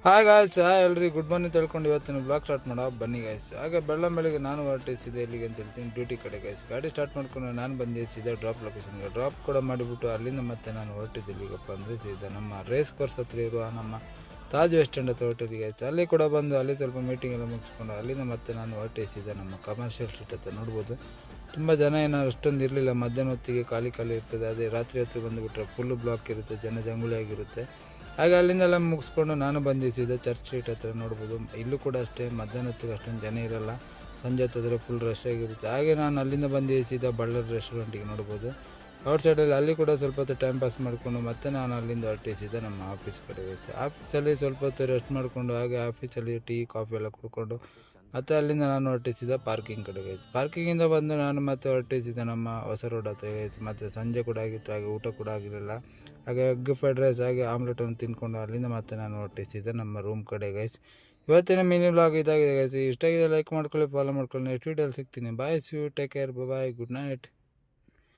Hi guys, ಎಲ್ರಿ good morning ತಿಳ್ಕೊಂಡು ಇವತ್ತಿನ ಬ್ಲಾಗ್ ಸ್ಟಾರ್ಟ್ ಮಾಡೋ ಬನ್ನಿ ಗಾಯ್ಸ್. ಹಾಗೆ ಬೆಳಗ್ಗೆ ನಾನು ಹೊರಟಿಸಿದೆ ಎಲ್ಲಿಗೆ ಅಂತ ಹೇಳ್ತೀನಿ, ಡ್ಯೂಟಿ ಕಡೆ ಗಾಯ್ಸ್. ಗಾಡಿ ಸ್ಟಾರ್ಟ್ ಮಾಡ್ಕೊಂಡು ನಾನು ಬಂದು ಸೀದಾ ಡ್ರಾಪ್ ಲೊಕೇಶನ್ಗೆ ಡ್ರಾಪ್ ಕೂಡ ಮಾಡಿಬಿಟ್ಟು ಅಲ್ಲಿಂದ ಮತ್ತೆ ನಾನು ಹೊರಟಿದ್ದೆ ಇಲ್ಲಿಗಪ್ಪ ಅಂದರೆ ಸೀದಾ ನಮ್ಮ ರೇಸ್ ಕೋರ್ಸ್ ಹತ್ರ ಇರುವ ನಮ್ಮ ತಾಜ್ ವೆಸ್ಟ್ ಎಂಡ್ ಹತ್ರ ಹೊರಟಿದ್ದೆ ಗಾಯ್ಸ್. ಅಲ್ಲಿ ಕೂಡ ಬಂದು ಅಲ್ಲಿ ಸ್ವಲ್ಪ ಮೀಟಿಂಗ್ ಎಲ್ಲ ಮುಗಿಸ್ಕೊಂಡು ಅಲ್ಲಿಂದ ಮತ್ತೆ ನಾನು ಹೊರಟಿಸಿದ್ದೆ ನಮ್ಮ ಕಮರ್ಷಿಯಲ್ ಸ್ಟ್ರೀಟ್ ಹತ್ರ. ನೋಡ್ಬೋದು ತುಂಬ ಜನ ಏನೋ ಅಷ್ಟೊಂದು ಇರಲಿಲ್ಲ, ಮಧ್ಯಾಹ್ನ ಹೊತ್ತಿಗೆ ಖಾಲಿ ಇರ್ತದೆ. ಅದೇ ರಾತ್ರಿ ಹೊತ್ತಿಗೆ ಬಂದುಬಿಟ್ರೆ ಫುಲ್ಲು ಬ್ಲಾಕ್ ಇರುತ್ತೆ, ಜಂಗುಳಿ ಆಗಿರುತ್ತೆ. ಹಾಗೆ ಅಲ್ಲಿಂದೆಲ್ಲ ಮುಗಿಸ್ಕೊಂಡು ನಾನು ಬಂದಿಸಿದ್ದೆ ಚರ್ಚ್ ಸ್ಟ್ರೀಟ್ ಹತ್ರ. ನೋಡ್ಬೋದು ಇಲ್ಲೂ ಕೂಡ ಅಷ್ಟೇ ಮಧ್ಯಾಹ್ನ ಹೊತ್ತಿಗೆ ಅಷ್ಟೊಂದು ಜನ ಇರೋಲ್ಲ, ಸಂಜೆ ಹೊತ್ತಿದ್ರೆ ಫುಲ್ ರಶ್ ಆಗಿರುತ್ತೆ. ಹಾಗೆ ನಾನು ಅಲ್ಲಿಂದ ಬಂದಿಸಿದ ಬಳ್ಳಾರಿ ರೆಸ್ಟೋರೆಂಟಿಗೆ. ನೋಡ್ಬೋದು ಔಟ್ ಸೈಡಲ್ಲಿ ಅಲ್ಲಿ ಕೂಡ ಸ್ವಲ್ಪ ಹೊತ್ತು ಟೈಮ್ ಪಾಸ್ ಮಾಡಿಕೊಂಡು ಮತ್ತೆ ನಾನು ಅಲ್ಲಿಂದ ಹೊರಟಿಸಿದ್ದೆ ನಮ್ಮ ಆಫೀಸ್ ಕಡೆ ಇರುತ್ತೆ. ಆಫೀಸಲ್ಲಿ ಸ್ವಲ್ಪ ಹೊತ್ತು ರೆಸ್ಟ್ ಮಾಡಿಕೊಂಡು ಹಾಗೆ ಆಫೀಸಲ್ಲಿ ಟೀ ಕಾಫಿ ಎಲ್ಲ ಕುಡ್ಕೊಂಡು ಮತ್ತು ಅಲ್ಲಿಂದ ನಾನು ಹೊರಟಿಸಿದ ಪಾರ್ಕಿಂಗ್ ಕಡೆಗೆ ಆಯಿತು. ಪಾರ್ಕಿಂಗಿಂದ ಬಂದು ನಾನು ಮತ್ತೆ ಹೊರಟಿಸಿದ್ದೆ ನಮ್ಮ ಹೊಸ ರೋಡ್ ಹತ್ರ ಆಯಿತು. ಮತ್ತು ಸಂಜೆ ಕೂಡ ಆಗಿತ್ತು, ಹಾಗೆ ಊಟ ಕೂಡ ಆಗಿರಲಿಲ್ಲ. ಹಾಗೆ ಎಗ್ ಫ್ರೈಡ್ ರೈಸ್ ಹಾಗೆ ಆಮ್ಲೆಟನ್ನು ತಿಂದ್ಕೊಂಡು ಅಲ್ಲಿಂದ ಮತ್ತೆ ನಾನು ಹೊರಟಿಸಿದ್ದೆ ನಮ್ಮ ರೂಮ್ ಕಡೆ ಗೈಸ್. ಇವತ್ತಿನ ಮಿನಿ ವ್ಲಾಗ್ ಇದಾಗಿದೆ ಗೈಸ್. ಇಷ್ಟಾಗಿದೆ ಲೈಕ್ ಮಾಡ್ಕೊಳ್ಳಿ, ಫಾಲೋ ಮಾಡ್ಕೊಳ್ಳಿ. ನೆಕ್ಸ್ಟ್ ವೀಡಿಯೋಲಿ ಸಿಗ್ತೀನಿ. Bye, you take care, bye, good night.